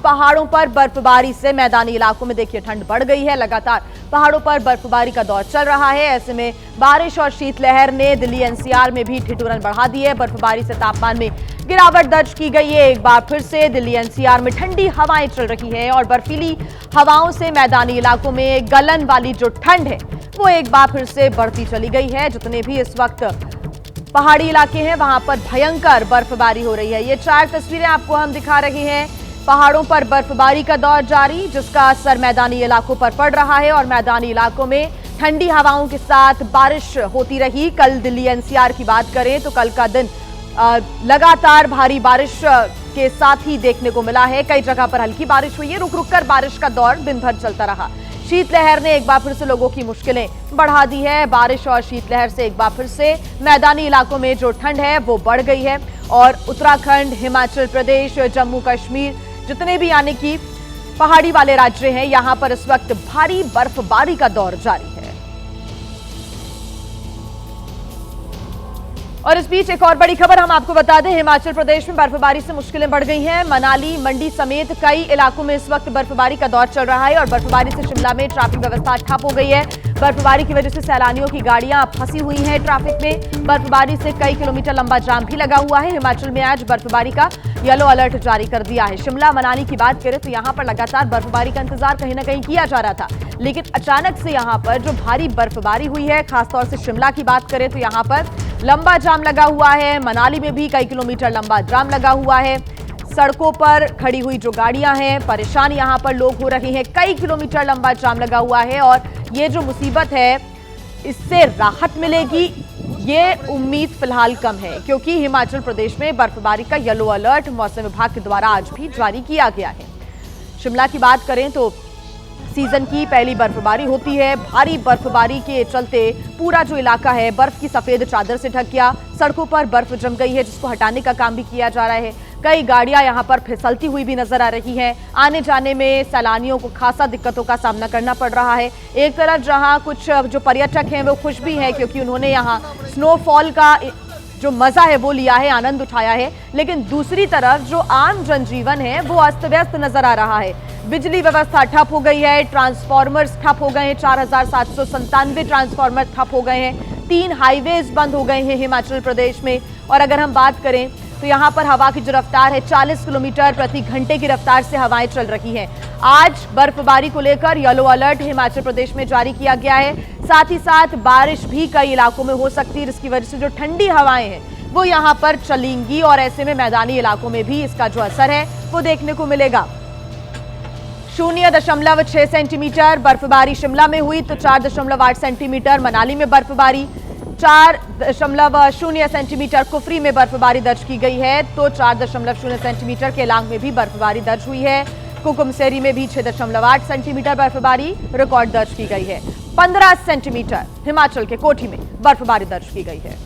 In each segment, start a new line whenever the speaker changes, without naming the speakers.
पहाड़ों पर बर्फबारी से मैदानी इलाकों में देखिए ठंड बढ़ गई है। लगातार पहाड़ों पर बर्फबारी का दौर चल रहा है। ऐसे में बारिश और शीतलहर ने दिल्ली एनसीआर में भी ठिठुरन बढ़ा दी है। बर्फबारी से तापमान में गिरावट दर्ज की गई है। एक बार फिर से दिल्ली एनसीआर में ठंडी हवाएं चल रही है और बर्फीली हवाओं से मैदानी इलाकों में गलन वाली जो ठंड है वो एक बार फिर से बढ़ती चली गई है। जितने भी इस वक्त पहाड़ी इलाके हैं वहां पर भयंकर बर्फबारी हो रही है। ये 4 तस्वीरें आपको हम दिखा रहे हैं। पहाड़ों पर बर्फबारी का दौर जारी, जिसका असर मैदानी इलाकों पर पड़ रहा है और मैदानी इलाकों में ठंडी हवाओं के साथ बारिश होती रही। कल दिल्ली एनसीआर की बात करें तो कल का दिन लगातार भारी बारिश के साथ ही देखने को मिला है। कई जगह पर हल्की बारिश हुई है, रुक रुक कर बारिश का दौर दिन भर चलता रहा। शीतलहर ने एक बार फिर से लोगों की मुश्किलें बढ़ा दी है। बारिश और शीतलहर से एक बार फिर से मैदानी इलाकों में जो ठंड है वो बढ़ गई है और उत्तराखंड, हिमाचल प्रदेश, जम्मू कश्मीर, जितने भी यानी कि पहाड़ी वाले राज्य हैं, यहां पर इस वक्त भारी बर्फबारी का दौर जारी है। और इस बीच एक और बड़ी खबर हम आपको बता दें, हिमाचल प्रदेश में बर्फबारी से मुश्किलें बढ़ गई हैं। मनाली, मंडी समेत कई इलाकों में इस वक्त बर्फबारी का दौर चल रहा है और बर्फबारी से शिमला में ट्रैफिक व्यवस्था ठप हो गई है। बर्फबारी की वजह से सैलानियों की गाड़ियां फंसी हुई हैं ट्रैफिक में। बर्फबारी से कई किलोमीटर लंबा जाम भी लगा हुआ है। हिमाचल में आज बर्फबारी का येलो अलर्ट जारी कर दिया है। शिमला, मनाली की बात करें तो यहां पर लगातार बर्फबारी का इंतजार कहीं ना कहीं किया जा रहा था, लेकिन अचानक से यहां पर जो भारी बर्फबारी हुई है, खासतौर से शिमला की बात करें तो यहां पर लंबा जाम लगा हुआ है। मनाली में भी कई किलोमीटर लंबा जाम लगा हुआ है। सड़कों पर खड़ी हुई जो गाड़ियां हैं, परेशान यहां पर लोग हो रहे हैं। कई किलोमीटर लंबा जाम लगा हुआ है और ये जो मुसीबत है इससे राहत मिलेगी ये उम्मीद फिलहाल कम है, क्योंकि हिमाचल प्रदेश में बर्फबारी का येलो अलर्ट मौसम विभाग के द्वारा आज भी जारी किया गया है। शिमला की बात करें तो सीजन की पहली बर्फबारी होती है। भारी बर्फबारी के चलते पूरा जो इलाका है बर्फ की सफेद चादर से ढक गया। सड़कों पर बर्फ जम गई है, जिसको हटाने का काम भी किया जा रहा है। कई गाड़ियां यहां पर फिसलती हुई भी नजर आ रही हैं। आने जाने में सैलानियों को खासा दिक्कतों का सामना करना पड़ रहा है। एक तरफ जहां कुछ जो पर्यटक हैं वो खुश भी हैं क्योंकि उन्होंने यहां स्नोफॉल का जो मजा है वो लिया है, आनंद उठाया है, लेकिन दूसरी तरफ जो आम जनजीवन है वो अस्त व्यस्त नजर आ रहा है। बिजली व्यवस्था ठप हो गई है, ट्रांसफार्मर्स ठप हो गए हैं, 4797 ट्रांसफार्मर ठप हो गए हैं। 3 हाईवेज बंद हो गए हैं हिमाचल प्रदेश में। और अगर हम बात करें तो यहाँ पर हवा की जो रफ्तार है 40 किलोमीटर प्रति घंटे की रफ्तार से हवाएं चल रही हैं। आज बर्फबारी को लेकर येलो अलर्ट हिमाचल प्रदेश में जारी किया गया है। साथ ही साथ बारिश भी कई इलाकों में हो सकती है, जिसकी वजह से जो ठंडी हवाएं हैं वो यहाँ पर चलेंगी और ऐसे में मैदानी इलाकों में भी इसका जो असर है वो देखने को मिलेगा। 0.6 सेंटीमीटर बर्फबारी शिमला में हुई तो 4.8 सेंटीमीटर मनाली में बर्फबारी, 4.0 सेंटीमीटर कुफरी में बर्फबारी दर्ज की गई है तो 4.0 सेंटीमीटर केलांग में भी बर्फबारी दर्ज हुई है। कुकुमसेरी में भी 6.8 सेंटीमीटर बर्फबारी रिकॉर्ड दर्ज की गई है। 15 सेंटीमीटर हिमाचल के कोठी में बर्फबारी दर्ज की गई है।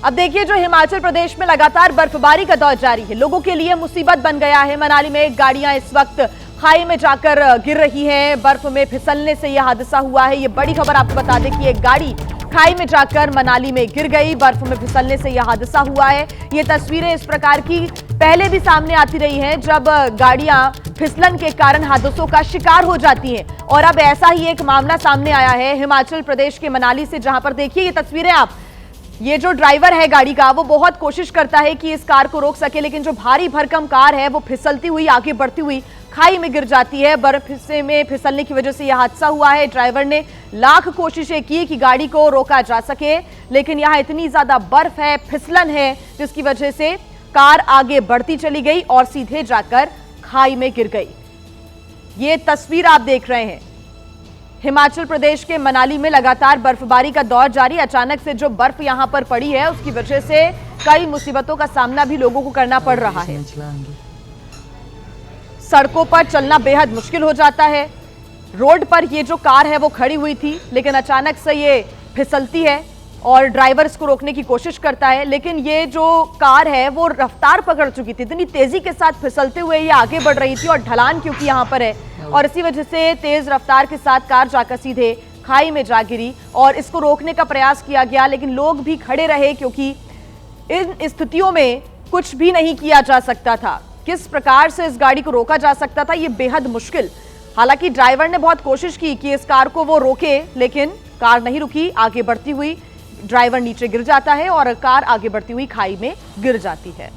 अब देखिए, जो हिमाचल प्रदेश में लगातार बर्फबारी का दौर जारी है, लोगों के लिए मुसीबत बन गया है। मनाली में गाड़ियां इस वक्त खाई में जाकर गिर रही हैं। बर्फ में फिसलने से यह हादसा हुआ है। ये बड़ी खबर आपको बता दें कि एक गाड़ी खाई में जाकर मनाली में गिर गई। बर्फ में फिसलने से यह हादसा हुआ है। ये तस्वीरें इस प्रकार की पहले भी सामने आती रही हैं, जब गाड़ियां फिसलन के कारण हादसों का शिकार हो जाती हैं। और अब ऐसा ही एक मामला सामने आया है हिमाचल प्रदेश के मनाली से, जहां पर देखिए ये तस्वीरें आप, ये जो ड्राइवर है गाड़ी का वो बहुत कोशिश करता है कि इस कार को रोक सके, लेकिन जो भारी भरकम कार है वो फिसलती हुई आगे बढ़ती हुई खाई में गिर जाती है। बर्फ में फिसलने की वजह से यह हादसा हुआ है। ड्राइवर ने लाख कोशिशें की कि गाड़ी को रोका जा सके, लेकिन यहाँ इतनी ज्यादा बर्फ है, फिसलन है, जिसकी वजह से कार आगे बढ़ती चली गई और सीधे जाकर खाई में गिर गई। ये तस्वीर आप देख रहे हैं, हिमाचल प्रदेश के मनाली में लगातार बर्फबारी का दौर जारी। अचानक से जो बर्फ यहां पर पड़ी है उसकी वजह से कई मुसीबतों का सामना भी लोगों को करना पड़ रहा है। सड़कों पर चलना बेहद मुश्किल हो जाता है। रोड पर ये जो कार है वो खड़ी हुई थी, लेकिन अचानक से ये फिसलती है और ड्राइवर इसको रोकने की कोशिश करता है, लेकिन ये जो कार है वो रफ्तार पकड़ चुकी थी। इतनी तेजी के साथ फिसलते हुए ये आगे बढ़ रही थी और ढलान क्योंकि यहाँ पर है और इसी वजह से तेज रफ्तार के साथ कार जाकर सीधे खाई में जा गिरी और इसको रोकने का प्रयास किया गया, लेकिन लोग भी खड़े रहे क्योंकि इन स्थितियों में कुछ भी नहीं किया जा सकता था। किस प्रकार से इस गाड़ी को रोका जा सकता था, ये बेहद मुश्किल। हालांकि ड्राइवर ने बहुत कोशिश की कि इस कार को वो रोके, लेकिन कार नहीं रुकी। आगे बढ़ती हुई ड्राइवर नीचे गिर जाता है और कार आगे बढ़ती हुई खाई में गिर जाती है।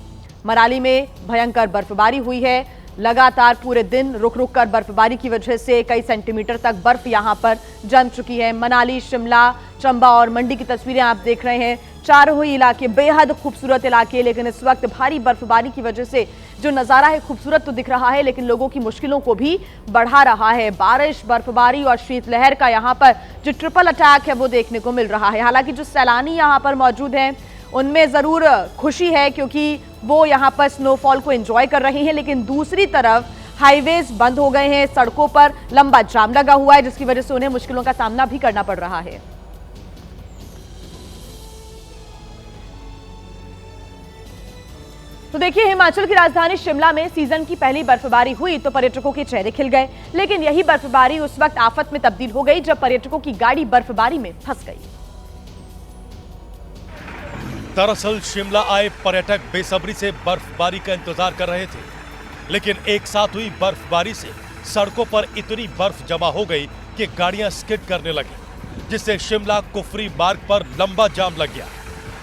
मनाली में भयंकर बर्फबारी हुई है। लगातार पूरे दिन रुक रुक कर बर्फबारी की वजह से कई सेंटीमीटर तक बर्फ यहां पर जम चुकी है। मनाली, शिमला, चंबा और मंडी की तस्वीरें आप देख रहे हैं। चारों ही इलाके बेहद खूबसूरत इलाके, लेकिन इस वक्त भारी बर्फबारी की वजह से जो नजारा है खूबसूरत तो दिख रहा है, लेकिन लोगों की मुश्किलों को भी बढ़ा रहा है। बारिश, बर्फबारी और शीतलहर का यहाँ पर जो ट्रिपल अटैक है वो देखने को मिल रहा है। हालांकि जो सैलानी यहाँ पर मौजूद हैं उनमें जरूर खुशी है, क्योंकि वो यहाँ पर स्नोफॉल को एंजॉय कर रहे हैं, लेकिन दूसरी तरफ हाईवेज बंद हो गए हैं। सड़कों पर लंबा जाम लगा हुआ है, जिसकी वजह से उन्हें मुश्किलों का सामना भी करना पड़ रहा है। तो देखिए, हिमाचल की राजधानी शिमला में सीजन की पहली बर्फबारी हुई तो पर्यटकों के चेहरे खिल गए, लेकिन यही बर्फबारी उस वक्त आफत में तब्दील हो गई जब पर्यटकों की गाड़ी बर्फबारी में फंस गई।
दरअसल शिमला आए पर्यटक बेसब्री से बर्फबारी का इंतजार कर रहे थे, लेकिन एक साथ हुई बर्फबारी से सड़कों पर इतनी बर्फ जमा हो गई कि गाड़ियां स्किड करने लगी, जिससे शिमला कुफरी मार्ग पर लंबा जाम लग गया।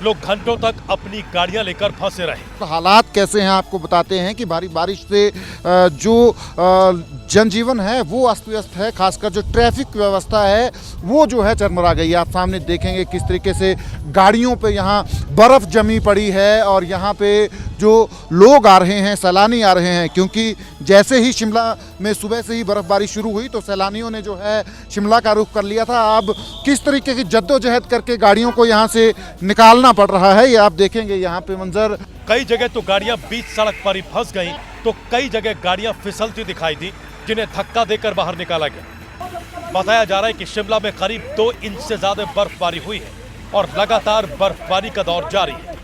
लोग घंटों तक अपनी गाड़ियां लेकर फंसे रहे।
हालात कैसे हैं आपको बताते हैं कि भारी बारिश से जो जनजीवन है वो अस्त व्यस्त है। खासकर जो ट्रैफिक व्यवस्था है वो जो है चरमरा गई है। आप सामने देखेंगे किस तरीके से गाड़ियों पे यहाँ बर्फ़ जमी पड़ी है और यहाँ पे जो लोग आ रहे हैं, सैलानी आ रहे हैं, क्योंकि जैसे ही शिमला में सुबह से ही बर्फबारी शुरू हुई तो सैलानियों ने जो है शिमला का रुख कर लिया था। अब किस तरीके की जद्दोजहद करके गाड़ियों को यहाँ से निकालना पड़ रहा है, ये आप देखेंगे यहाँ पे मंजर।
कई जगह तो गाड़ियां बीच सड़क पर ही फंस गईं, तो कई जगह गाड़ियां फिसलती दिखाई दी, जिन्हें धक्का देकर बाहर निकाला गया। बताया जा रहा है कि शिमला में करीब 2 इंच से ज्यादा बर्फबारी हुई है और लगातार बर्फबारी का दौर जारी है।